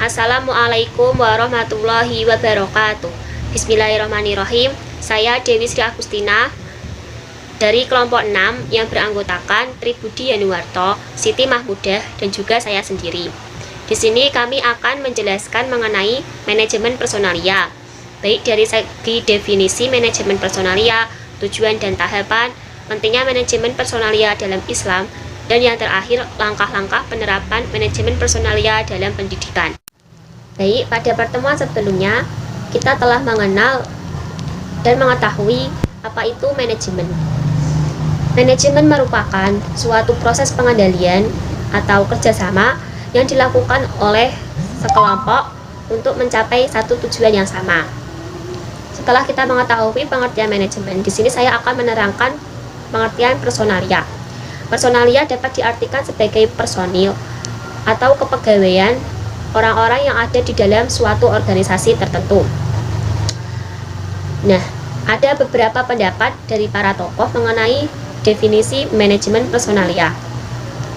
Assalamualaikum warahmatullahi wabarakatuh. Bismillahirrahmanirrahim. Saya Dewi Sri Agustina dari kelompok 6 yang beranggotakan Tribudi Yanuarto, Siti Mahmudah, dan juga saya sendiri. Di sini kami akan menjelaskan mengenai manajemen personalia, baik dari segi definisi manajemen personalia, tujuan dan tahapan, pentingnya manajemen personalia dalam Islam, dan yang terakhir langkah-langkah penerapan manajemen personalia dalam pendidikan. Baik, pada pertemuan sebelumnya kita telah mengenal dan mengetahui apa itu manajemen. Manajemen merupakan suatu proses pengendalian atau kerjasama yang dilakukan oleh sekelompok untuk mencapai satu tujuan yang sama. Setelah kita mengetahui pengertian manajemen, di sini saya akan menerangkan pengertian personalia. Personalia dapat diartikan sebagai personil atau kepegawaian orang-orang yang ada di dalam suatu organisasi tertentu. Nah, ada beberapa pendapat dari para tokoh mengenai definisi manajemen personalia.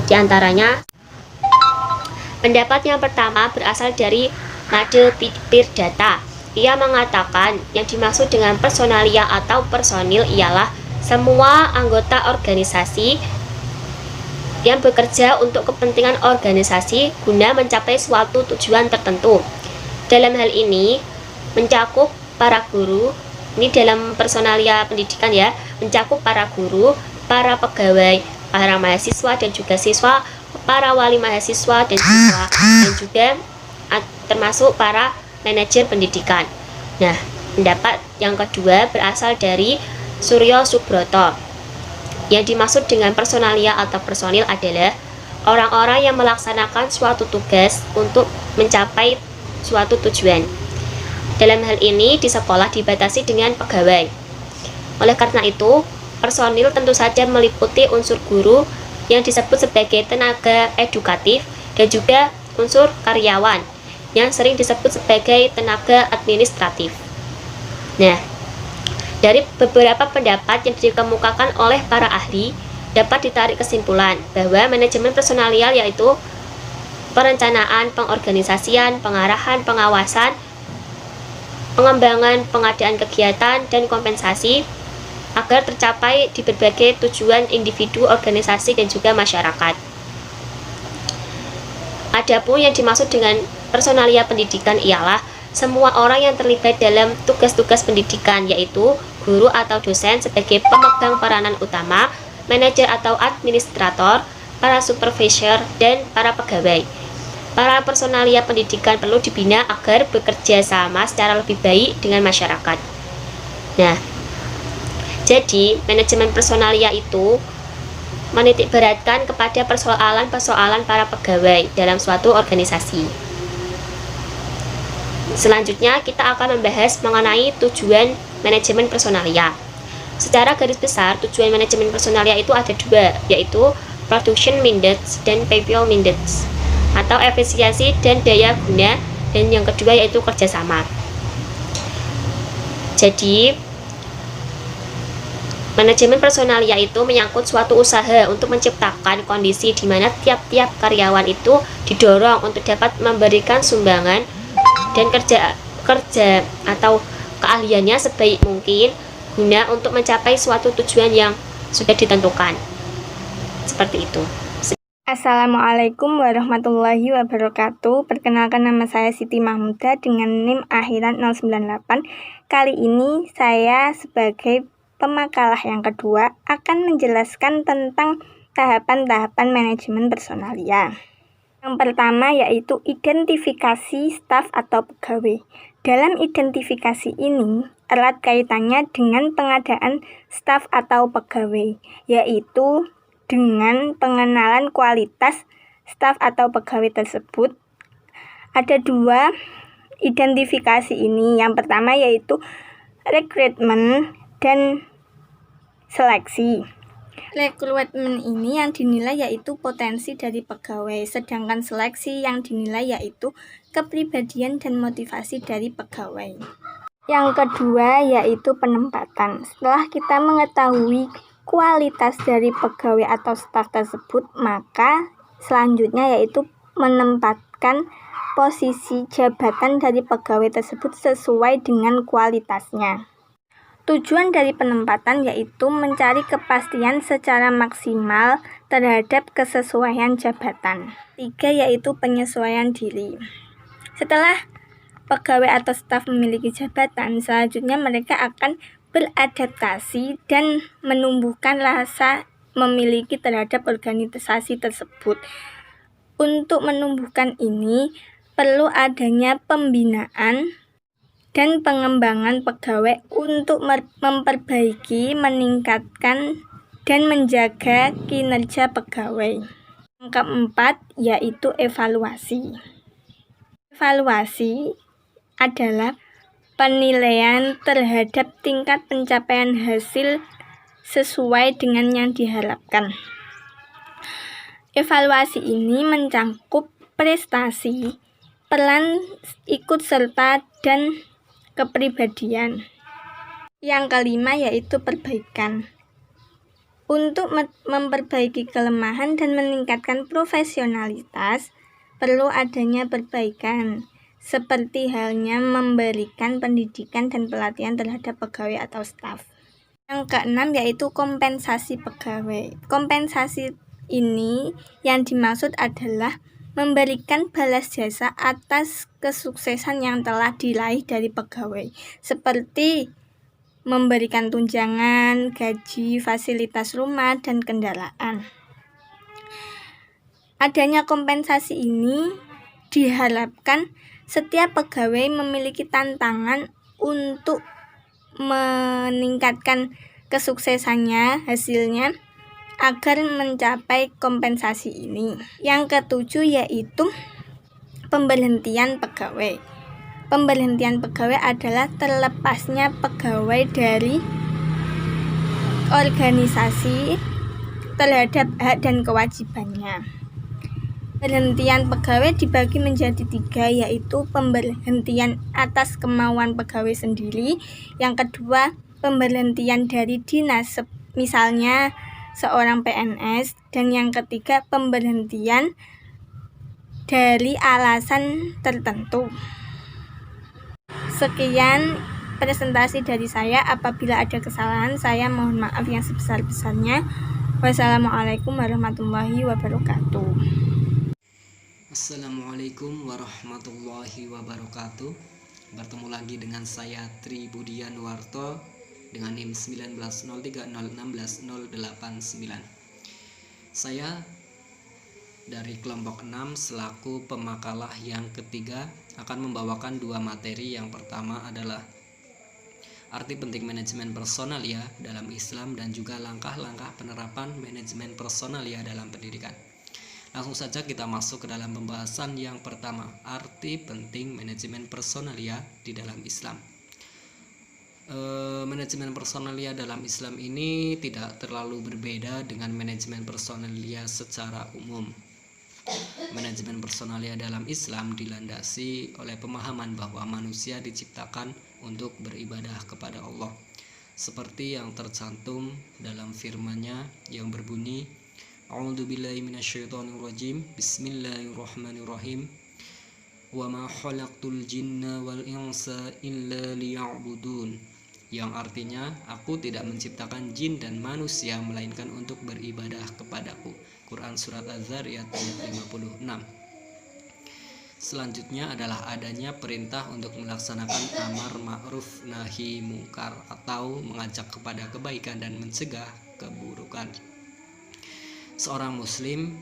Di antaranya, pendapat yang pertama berasal dari Made Pirdata. Ia mengatakan yang dimaksud dengan personalia atau personil ialah semua anggota organisasi yang bekerja untuk kepentingan organisasi guna mencapai suatu tujuan tertentu. Dalam hal ini mencakup para guru, ini dalam personalia pendidikan ya, mencakup para guru, para pegawai, para mahasiswa dan juga siswa, para wali mahasiswa dan siswa, dan juga termasuk para manajer pendidikan. Nah, pendapat yang kedua berasal dari Suryo Subroto. Yang dimaksud dengan personalia atau personil adalah orang-orang yang melaksanakan suatu tugas untuk mencapai suatu tujuan. Dalam hal ini, di sekolah dibatasi dengan pegawai. Oleh karena itu, personil tentu saja meliputi unsur guru yang disebut sebagai tenaga edukatif dan juga unsur karyawan yang sering disebut sebagai tenaga administratif. Nah, dari beberapa pendapat yang dikemukakan oleh para ahli, dapat ditarik kesimpulan bahwa manajemen personalia yaitu perencanaan, pengorganisasian, pengarahan, pengawasan, pengembangan, pengadaan kegiatan, dan kompensasi agar tercapai di berbagai tujuan individu, organisasi, dan juga masyarakat. Adapun yang dimaksud dengan personalia pendidikan ialah semua orang yang terlibat dalam tugas-tugas pendidikan, yaitu guru atau dosen sebagai pemegang peranan utama, manajer atau administrator, para supervisor, dan para pegawai. Para personalia pendidikan perlu dibina agar bekerja sama secara lebih baik dengan masyarakat. Nah, jadi manajemen personalia itu menitikberatkan kepada persoalan-persoalan para pegawai dalam suatu organisasi. Selanjutnya kita akan membahas mengenai tujuan manajemen personalia. Secara garis besar, tujuan manajemen personalia itu ada dua, yaitu production minutes dan people minutes, atau efisiensi dan daya guna, dan yang kedua yaitu kerjasama. Jadi, manajemen personalia itu menyangkut suatu usaha untuk menciptakan kondisi di mana tiap-tiap karyawan itu didorong untuk dapat memberikan sumbangan dan kerja atau keahliannya sebaik mungkin guna untuk mencapai suatu tujuan yang sudah ditentukan. Seperti itu. Assalamualaikum warahmatullahi wabarakatuh. Perkenalkan, nama saya Siti Mahmudah dengan NIM akhiran 098. Kali ini saya sebagai pemakalah yang kedua akan menjelaskan tentang tahapan-tahapan manajemen personalia. Yang pertama yaitu identifikasi staf atau pegawai. Dalam identifikasi ini erat kaitannya dengan pengadaan staf atau pegawai, yaitu dengan pengenalan kualitas staf atau pegawai tersebut. Ada dua identifikasi ini. Yang pertama yaitu rekrutmen dan seleksi. Rekrutmen ini yang dinilai yaitu potensi dari pegawai, sedangkan seleksi yang dinilai yaitu kepribadian dan motivasi dari pegawai. Yang kedua yaitu penempatan. Setelah kita mengetahui kualitas dari pegawai atau staf tersebut, maka selanjutnya yaitu menempatkan posisi jabatan dari pegawai tersebut sesuai dengan kualitasnya. Tujuan dari penempatan yaitu mencari kepastian secara maksimal terhadap kesesuaian jabatan. 3 yaitu penyesuaian diri. Setelah pegawai atau staf memiliki jabatan, selanjutnya mereka akan beradaptasi dan menumbuhkan rasa memiliki terhadap organisasi tersebut. Untuk menumbuhkan ini, perlu adanya pembinaan dan pengembangan pegawai untuk memperbaiki, meningkatkan, dan menjaga kinerja pegawai. Yang keempat yaitu evaluasi. Evaluasi adalah penilaian terhadap tingkat pencapaian hasil sesuai dengan yang diharapkan. Evaluasi ini mencakup prestasi, peran ikut serta, dan kepribadian. Yang kelima yaitu perbaikan. Untuk memperbaiki kelemahan dan meningkatkan profesionalitas, perlu adanya perbaikan, seperti halnya memberikan pendidikan dan pelatihan terhadap pegawai atau staf. Yang keenam yaitu kompensasi pegawai. Kompensasi ini yang dimaksud adalah memberikan balas jasa atas kesuksesan yang telah diraih dari pegawai, seperti memberikan tunjangan, gaji, fasilitas rumah, dan kendaraan. Adanya kompensasi ini diharapkan setiap pegawai memiliki tantangan untuk meningkatkan kesuksesannya, hasilnya, agar mencapai kompensasi ini. Yang ketujuh yaitu pemberhentian pegawai. Pemberhentian pegawai adalah terlepasnya pegawai dari organisasi terhadap hak dan kewajibannya. Pemberhentian pegawai dibagi menjadi 3, yaitu pemberhentian atas kemauan pegawai sendiri. Yang kedua, pemberhentian dari dinas, misalnya seorang PNS. Dan yang ketiga, pemberhentian dari alasan tertentu. Sekian presentasi dari saya. Apabila ada kesalahan, saya mohon maaf yang sebesar-besarnya. Wassalamualaikum warahmatullahi wabarakatuh. Assalamualaikum warahmatullahi wabarakatuh. Bertemu lagi dengan saya Tri Budian Warto dengan NIM 1903066089. Saya dari kelompok 6 selaku pemakalah yang ketiga akan membawakan 2 materi. Yang pertama adalah arti penting manajemen personalia dalam Islam dan juga langkah-langkah penerapan manajemen personalia dalam pendidikan. Langsung saja kita masuk ke dalam pembahasan yang pertama, arti penting manajemen personalia di dalam Islam. Manajemen personalia dalam Islam ini tidak terlalu berbeda dengan manajemen personalia secara umum. Manajemen personalia dalam Islam dilandasi oleh pemahaman bahwa manusia diciptakan untuk beribadah kepada Allah, seperti yang tercantum dalam firman-Nya yang berbunyi, A'udzubillahi minasyaitonirrajim. Bismillahirrahmanirrahim. Wa ma khalaqtul jinna wal insa illa liya'budun. Yang artinya, aku tidak menciptakan jin dan manusia melainkan untuk beribadah kepadaku. Quran surat Az-Zariyat ayat 56. Selanjutnya adalah adanya perintah untuk melaksanakan amar ma'ruf nahi mungkar atau mengajak kepada kebaikan dan mencegah keburukan. Seorang muslim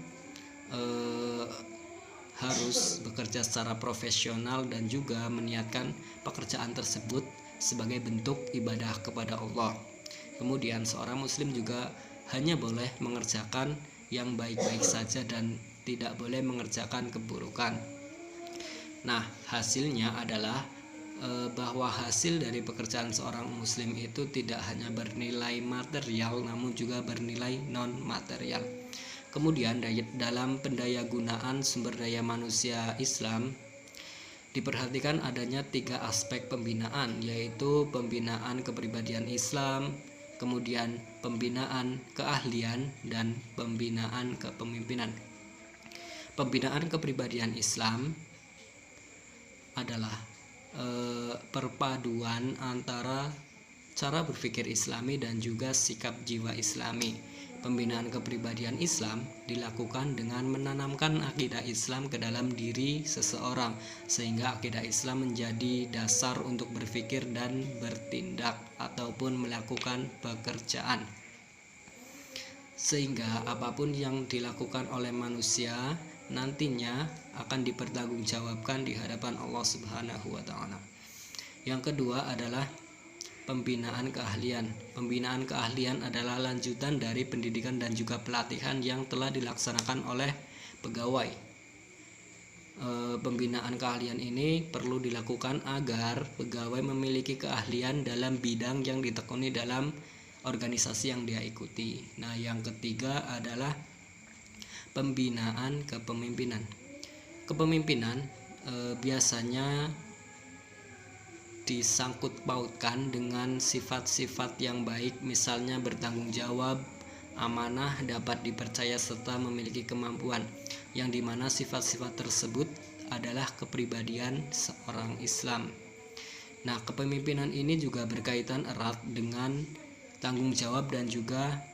harus bekerja secara profesional dan juga meniatkan pekerjaan tersebut sebagai bentuk ibadah kepada Allah. Kemudian seorang muslim juga hanya boleh mengerjakan yang baik-baik saja dan tidak boleh mengerjakan keburukan. Nah, hasilnya adalah bahwa hasil dari pekerjaan seorang muslim itu tidak hanya bernilai material namun juga bernilai non material. Kemudian dalam pendayagunaan sumber daya manusia Islam diperhatikan adanya 3 aspek pembinaan, yaitu pembinaan kepribadian Islam, kemudian pembinaan keahlian, dan pembinaan kepemimpinan. Pembinaan kepribadian Islam adalah perpaduan antara cara berpikir Islami dan juga sikap jiwa Islami. Pembinaan kepribadian Islam dilakukan dengan menanamkan akidah Islam ke dalam diri seseorang, sehingga akidah Islam menjadi dasar untuk berpikir dan bertindak ataupun melakukan pekerjaan. Sehingga apapun yang dilakukan oleh manusia nantinya akan dipertanggungjawabkan di hadapan Allah Subhanahu wa taala. Yang kedua adalah pembinaan keahlian. Pembinaan keahlian adalah lanjutan dari pendidikan dan juga pelatihan yang telah dilaksanakan oleh pegawai. Pembinaan keahlian ini perlu dilakukan agar pegawai memiliki keahlian dalam bidang yang ditekuni dalam organisasi yang dia ikuti. Nah, yang ketiga adalah pembinaan kepemimpinan. Kepemimpinan biasanya disangkut pautkan dengan sifat-sifat yang baik, misalnya bertanggung jawab, amanah, dapat dipercaya, serta memiliki kemampuan, yang dimana sifat-sifat tersebut adalah kepribadian seorang Islam. Nah, kepemimpinan ini juga berkaitan erat dengan tanggung jawab dan juga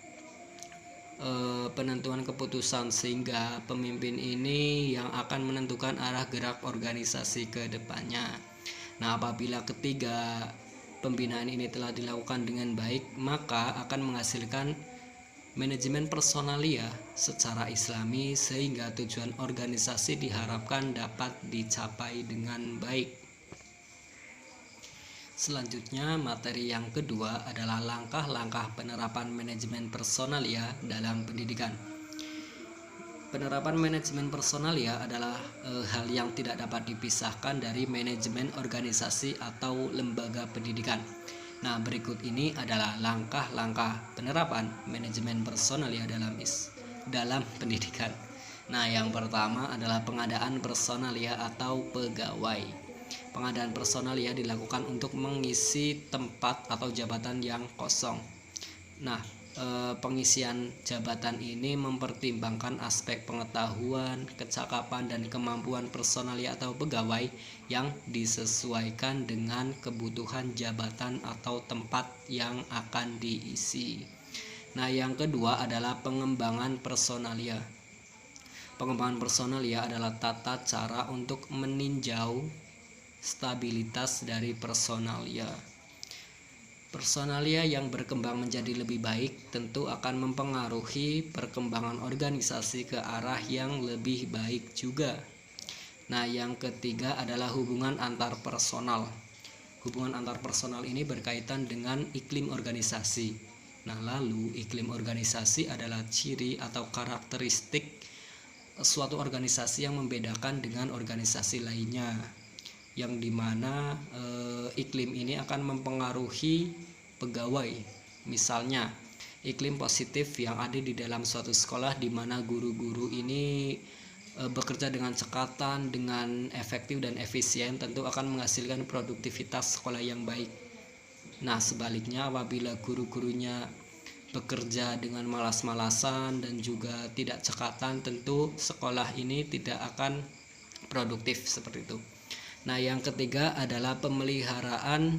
penentuan keputusan, sehingga pemimpin ini yang akan menentukan arah gerak organisasi ke depannya. Nah, apabila ketiga pembinaan ini telah dilakukan dengan baik, maka akan menghasilkan manajemen personalia secara Islami, sehingga tujuan organisasi diharapkan dapat dicapai dengan baik. Selanjutnya, materi yang kedua adalah langkah-langkah penerapan manajemen personalia dalam pendidikan. Penerapan manajemen personalia adalah hal yang tidak dapat dipisahkan dari manajemen organisasi atau lembaga pendidikan. Nah, berikut ini adalah langkah-langkah penerapan manajemen personalia dalam pendidikan. Nah, yang pertama adalah pengadaan personalia atau pegawai. Pengadaan personalia dilakukan untuk mengisi tempat atau jabatan yang kosong. Nah, pengisian jabatan ini mempertimbangkan aspek pengetahuan, kecakapan, dan kemampuan personalia atau pegawai yang disesuaikan dengan kebutuhan jabatan atau tempat yang akan diisi. Nah, yang kedua adalah pengembangan personalia. Pengembangan personalia adalah tata cara untuk meninjau stabilitas dari personalia. Personalia yang berkembang menjadi lebih baik tentu akan mempengaruhi perkembangan organisasi ke arah yang lebih baik juga. Nah, yang ketiga adalah hubungan antar personal. Hubungan antar personal ini berkaitan dengan iklim organisasi. Nah, lalu iklim organisasi adalah ciri atau karakteristik suatu organisasi yang membedakan dengan organisasi lainnya, yang dimana iklim ini akan mempengaruhi pegawai. Misalnya, iklim positif yang ada di dalam suatu sekolah di mana guru-guru ini bekerja dengan cekatan, dengan efektif dan efisien, tentu akan menghasilkan produktivitas sekolah yang baik. Nah, sebaliknya apabila guru-gurunya bekerja dengan malas-malasan dan juga tidak cekatan, tentu sekolah ini tidak akan produktif seperti itu. Nah, yang ketiga adalah pemeliharaan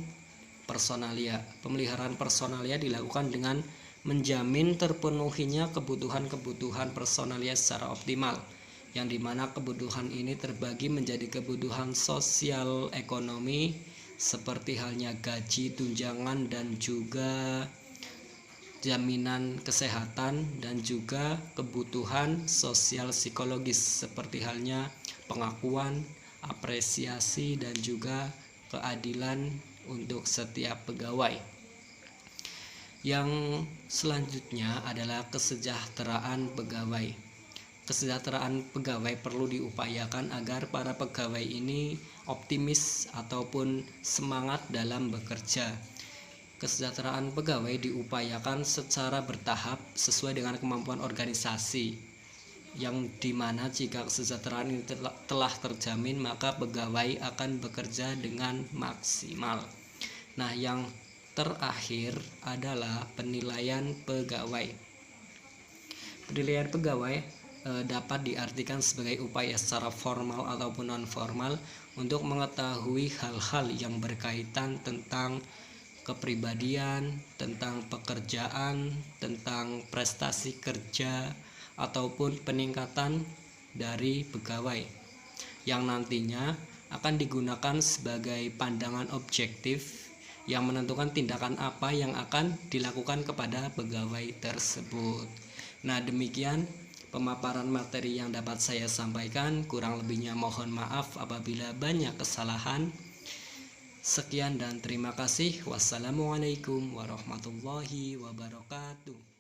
personalia. Pemeliharaan personalia dilakukan dengan menjamin terpenuhinya kebutuhan-kebutuhan personalia secara optimal, yang dimana kebutuhan ini terbagi menjadi kebutuhan sosial ekonomi seperti halnya gaji, tunjangan, dan juga jaminan kesehatan, dan juga kebutuhan sosial psikologis seperti halnya pengakuan, apresiasi, dan juga keadilan untuk setiap pegawai. Yang selanjutnya adalah kesejahteraan pegawai. Kesejahteraan pegawai perlu diupayakan agar para pegawai ini optimis ataupun semangat dalam bekerja. Kesejahteraan pegawai diupayakan secara bertahap sesuai dengan kemampuan organisasi, yang dimana jika kesejahteraan ini telah terjamin, maka pegawai akan bekerja dengan maksimal. Nah, yang terakhir adalah penilaian pegawai. Penilaian pegawai dapat diartikan sebagai upaya secara formal ataupun non formal untuk mengetahui hal-hal yang berkaitan tentang kepribadian, tentang pekerjaan, tentang prestasi kerja ataupun peningkatan dari pegawai yang nantinya akan digunakan sebagai pandangan objektif yang menentukan tindakan apa yang akan dilakukan kepada pegawai tersebut. Nah, demikian pemaparan materi yang dapat saya sampaikan. Kurang lebihnya mohon maaf apabila banyak kesalahan. Sekian dan terima kasih. Wassalamualaikum warahmatullahi wabarakatuh.